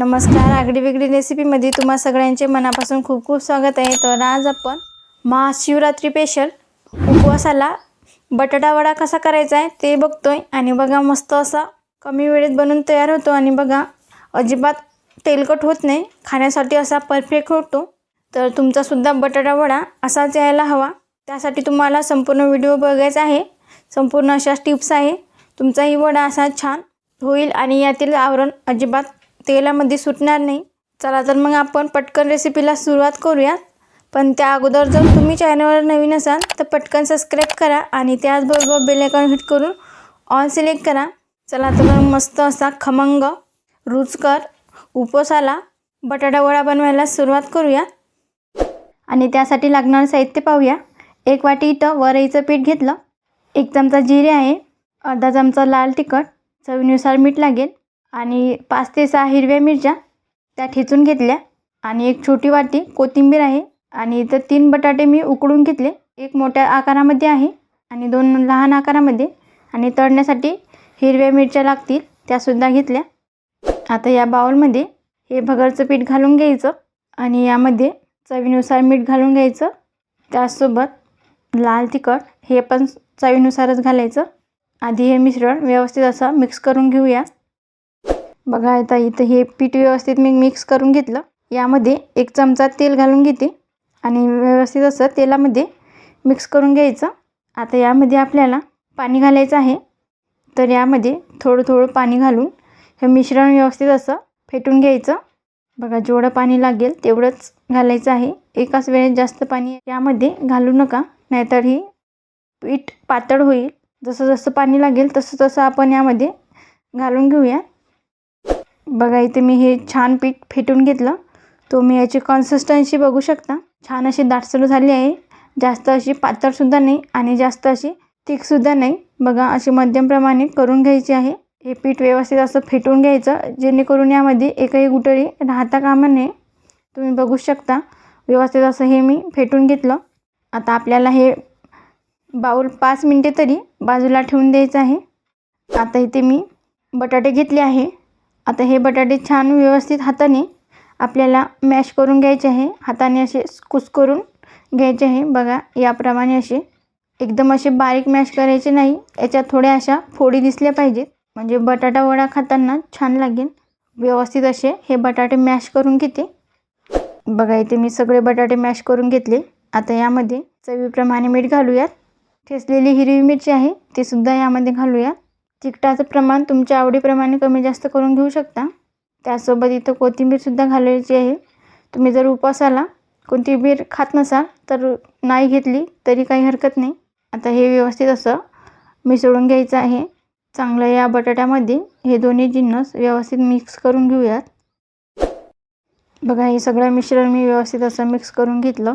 नमस्कार, आगडी वेगळी रेसिपीमध्ये तुम्हा सगळ्यांचे मनापासून खूप खूप स्वागत आहे। तर आज आपण महाशिवरात्री स्पेशल उपवासाला बटाटा वडा कसा करायचा आहे ते बघतोय। आणि बघा मस्त असा कमी वेळेत बनून तयार होतो आणि बघा अजिबात तेलकट होत नाही, खाण्यासाठी असा परफेक्ट होतो। तर तुमचा सुद्धा बटाटा वडा असाच यायला हवा, त्यासाठी तुम्हाला संपूर्ण व्हिडिओ बघायचा आहे। संपूर्ण अशा टिप्स आहे, तुमचाही वडा असा छान होईल आणि यातील आवरण अजिबात तेलामध्ये सुटणार नाही। चला तर मग आपण पटकन रेसिपीला सुरुवात करूया। पण त्या अगोदर जर तुम्ही चॅनलवर नवीन असाल तर पटकन सबस्क्राइब करा आणि त्याचबरोबर बेल आयकॉन हिट करून ऑल सिलेक्ट करा। चला तर मग मस्त असा खमंग रुचकर उपवासाला बटाटा वडा बनवायला सुरुवात करूया। आणि त्यासाठी लागणारे साहित्य पाहूया। 1 वाटी इथं वरईचं पीठ घेतलं, 1 चमचा जिरे आहे, अर्धा चमचा लाल तिखट, चवीनुसार मीठ लागेल आणि 5 ते 6 हिरव्या मिरच्या त्या ठेचून घेतल्या आणि 1 छोटी वाटी कोथिंबीर आहे। आणि इथं 3 बटाटे मी उकडून घेतले, 1 मोठ्या आकारामध्ये आहे आणि 2 लहान आकारामध्ये। आणि तळण्यासाठी हिरव्या मिरच्या लागतील, त्या सुद्धा घेतल्या। आता या बाउलमध्ये हे भगरचं पीठ घालून घ्यायचं आणि यामध्ये चवीनुसार मीठ घालून घ्यायचं, त्यासोबत लाल तिखट हे पण चवीनुसारच घालायचं। आधी हे मिश्रण व्यवस्थित असं मिक्स करून घेऊया। बघा आता इथं हे पीठ व्यवस्थित मी मिक्स करून घेतलं। यामध्ये 1 चमचा तेल घालून घेते आणि व्यवस्थित असं तेलामध्ये मिक्स करून घ्यायचं। आता यामध्ये आपल्याला पाणी घालायचं आहे, तर यामध्ये थोडं थोडं पाणी घालून हे मिश्रण व्यवस्थित असं फेटून घ्यायचं। बघा जेवढं पाणी लागेल तेवढंच घालायचं आहे, एकाच वेळेस जास्त पाणी यामध्ये घालू नका, नाहीतर ही पीठ पातळ होईल। जसं जसं पाणी लागेल तसं तसं आपण यामध्ये घालून घेऊया। बघा इथे मी हे छान पीठ फेटून घेतलं, तुम्ही याची कन्सिस्टन्सी बघू शकता, छान अशी दाटसर झाली आहे। जास्त अशी पातळ सुद्धा नाही आणि जास्त अशी थिक सुद्धा नाही। बघा अशी मध्यम प्रमाणे करून घ्यायची आहे। हे पीठ व्यवस्थित असं फेटून घ्यायचं, जेणेकरून यामध्ये एकही गुठळी राहता कामा नये। तुम्ही बघू शकता व्यवस्थित असं हे मी फेटून घेतलं। आता आपल्याला हे बाउल 5 मिनिटे तरी बाजूला ठेवून द्यायचं आहे। आता इथे मी बटाटे घेतले आहे। आता हे बटाटे छान व्यवस्थित हाताने आपल्याला मॅश करून घ्यायचे आहे, हाताने असे कुस्करून घ्यायचे आहे। बघा याप्रमाणे असे एकदम असे बारीक मॅश करायचे नाही, याच्यात थोड्या अशा फोडी दिसल्या पाहिजेत, म्हणजे बटाटा वडा खाताना छान लागेल। व्यवस्थित असे हे बटाटे मॅश करून घेते। बघा इथे मी सगळे बटाटे मॅश करून घेतले। आता यामध्ये चवीप्रमाणे मीठ घालूयात, ठेचलेली हिरवी मिरची आहे ती सुद्धा यामध्ये घालूयात। तिखटाचं प्रमाण तुमच्या आवडीप्रमाणे कमी जास्त करून घेऊ शकता। त्यासोबत इथं कोथिंबीर सुद्धा घालायची आहे। तुम्ही जर उपवासाला कोथिंबीर खात नसाल तर नाही घेतली तरी काही हरकत नाही। आता हे व्यवस्थित असं मिसळून घ्यायचं आहे चांगलं। या बटाट्यामध्ये हे दोन्ही जिन्नस व्यवस्थित मिक्स करून घेऊयात। बघा हे सगळं मिश्रण मी व्यवस्थित असं मिक्स करून घेतलं।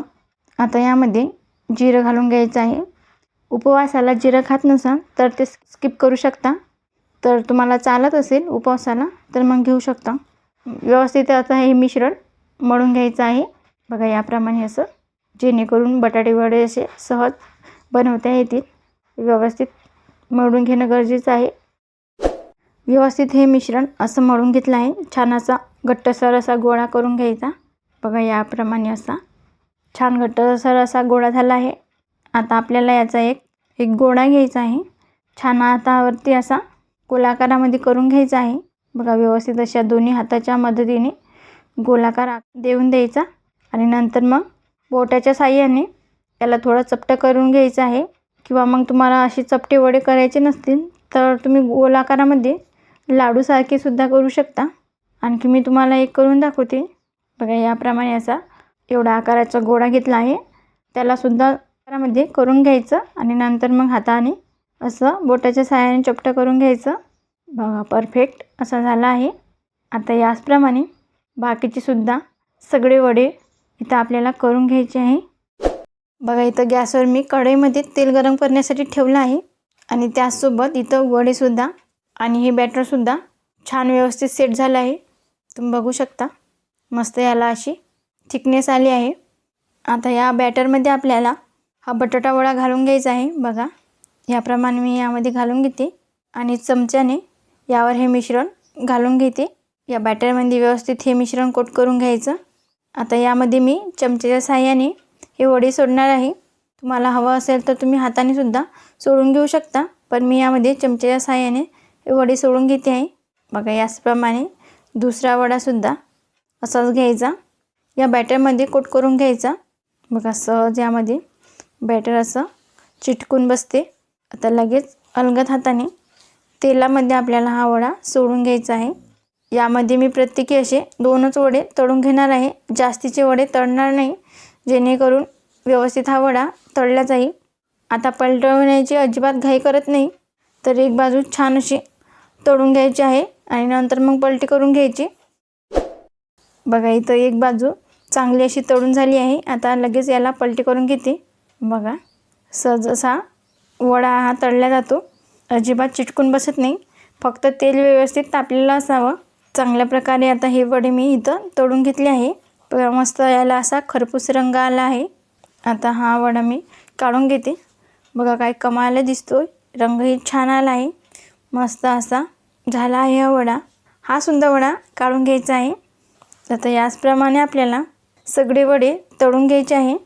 आता यामध्ये जिरं घालून घ्यायचं आहे। उपवासाला जिरं खात नसाल तर ते स्किप करू शकता, तर तुम्हाला चालत असेल उपवासाला तर मग घेऊ शकता। व्यवस्थित आता हे मिश्रण मळून घ्यायचं आहे, बघा याप्रमाणे असं, जेणेकरून बटाटे वडे असे सहज बनवता येतील। व्यवस्थित मळून घेणं गरजेचं आहे। व्यवस्थित हे मिश्रण असं मळून घेतलं आहे, छान असा घट्टसर असा गोळा करून घ्यायचा। बघा याप्रमाणे असा छान घट्टसर असा गोळा झाला आहे। आता आपल्याला याचा एक गोळा घ्यायचा आहे, छान हातावरती असा गोलाकारामध्ये करून घ्यायचा आहे। बघा व्यवस्थित अशा दोन्ही हाताच्या मदतीने गोलाकार देऊन द्यायचा आणि नंतर मग बोटाच्या साहाय्याने त्याला थोडं चपटं करून घ्यायचं आहे। किंवा मग तुम्हाला असे चपटे वडे करायचे नसतील तर तुम्ही गोलाकारामध्ये लाडूसारखे सुद्धा करू शकता। आणखी मी तुम्हाला एक करून दाखवते। बघा याप्रमाणे असा एवढा आकाराचा गोळा घेतला आहे, त्याला सुद्धा आकारामध्ये करून घ्यायचं आणि नंतर मग हाताने असं बोटाच्या साहाय्याने चपटं करून घ्यायचं। बघा परफेक्ट असा झाला आहे। आता याचप्रमाणे बाकीचे सुद्धा सगळे वडे इथं आपल्याला करून घ्यायचे आहे। बघा इथं गॅसवर मी कढईमध्ये तेल गरम करण्यासाठी ठेवलं आहे आणि त्याचसोबत इथं वडेसुद्धा आणि हे बॅटरसुद्धा छान व्यवस्थित सेट झालं आहे। तुम्ही बघू शकता मस्त याला अशी थिकनेस आली आहे। आता या बॅटरमध्ये आपल्याला हा बटाटा वडा घालून घ्यायचा आहे। बघा याप्रमाणे मी यामध्ये घालून घेते आणि चमच्याने यावर हे मिश्रण घालून घेते। या बॅटरमध्ये व्यवस्थित हे मिश्रण कोट करून घ्यायचं. आता यामध्ये मी चमच्याच्या साहाय्याने हे वडे सोडणार आहे. तुम्हाला हवं असेल तर तुम्ही हाताने सुद्धा सोडून घेऊ शकता, पण मी यामध्ये चमच्याच्या साहाय्याने हे वडे सोडून घेते आहे. बघा याचप्रमाणे दुसरा वडासुद्धा असाच घ्यायचा, या बॅटरमध्ये कोट करून घ्यायचा. बघा सहज यामध्ये बॅटर असं चिटकून बसते. आता लगेच अलगद हाताने तेलामध्ये आपल्याला हा वडा सोडून घ्यायचा आहे. यामध्ये मी प्रत्येकी असे 2च वडे तळून घेणार आहे, जास्तीचे वडे तळणार नाही, जेणेकरून व्यवस्थित हा वडा तळला जाईल. आता पलटवण्याची अजिबात घाई करत नाही, तर एक बाजू छान अशी तळून घ्यायची आहे आणि नंतर मग पलटी करून घ्यायची. बघा इथं एक बाजू चांगली अशी तळून झाली आहे. आता लगेच याला पलटी करून घेते. बघा सहज असा वडा हा तळला जातो, अजिबात चिटकून बसत नाही, फक्त तेल व्यवस्थित तापलेलं असावं. चांगल्या प्रकारे आता हे वडे मी इथं तळून घेतले आहे. मस्त याला असा खरपूस रंग आला आहे. आता हा वडा मी काढून घेते. बघा काय कमाल दिसतोय, रंगही छान आला आहे, मस्त असा झाला आहे हा वडा. हा सुंदर वडा काढून घ्यायचा आहे. आता याचप्रमाणे आपल्याला सगळे वडे तळून घ्यायचे आहे.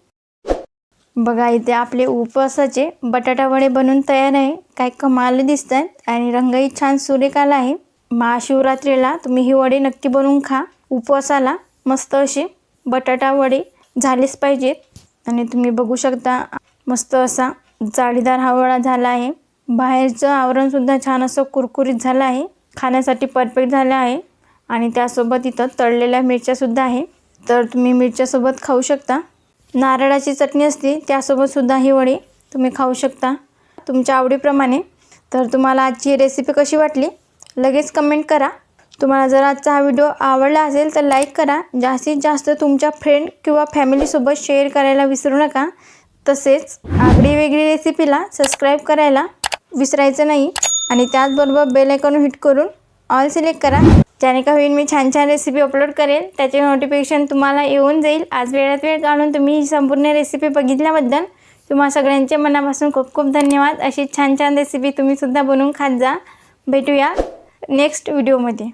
बघा इथे आपले उपवासाचे बटाटा वडे बनून तयार आहे. काय कमाल दिसत आहेत आणि रंगही छान सुरेख आला आहे. महाशिवरात्रीला तुम्ही ही वडे नक्की बनवून खा. उपवासाला मस्त असे बटाटा वडे झालेच पाहिजेत. आणि तुम्ही बघू शकता मस्त असा जाळीदार हा वडा झाला आहे. बाहेरचं आवरणसुद्धा छान असं कुरकुरीत झालं आहे, खाण्यासाठी परफेक्ट झालं आहे. आणि त्यासोबत इथं तळलेल्या मिरच्यासुद्धा आहे, तर तुम्ही मिरच्यासोबत खाऊ शकता. नारळाची चटणी असते त्यासोबतसुद्धा ही वडे तुम्ही खाऊ शकता तुमच्या आवडीप्रमाणे. तर तुम्हाला आजची रेसिपी कशी वाटली लगेच कमेंट करा. तुम्हाला जर आजचा हा व्हिडिओ आवडला असेल तर लाईक करा. जास्तीत जास्त तुमच्या फ्रेंड किंवा फॅमिलीसोबत शेअर करायला विसरू नका. तसेच आगळी वेगळी रेसिपीला सबस्क्राईब करायला विसरायचं नाही. आणि त्याचबरोबर बेल आयकॉन हिट करून ऑल सिलेक्ट करा, ज्याने का होईल मी छान छान रेसिपी अपलोड करेल त्याचे नोटिफिकेशन तुम्हाला येऊन जाईल. आज वेळात वेळ काढून तुम्ही ही संपूर्ण रेसिपी बघितल्याबद्दल तुम्हा सगळ्यांचे मनापासून खूप खूप धन्यवाद. अशी छान छान रेसिपी तुम्हीसुद्धा बनवून खात जा. भेटूया नेक्स्ट व्हिडिओमध्ये.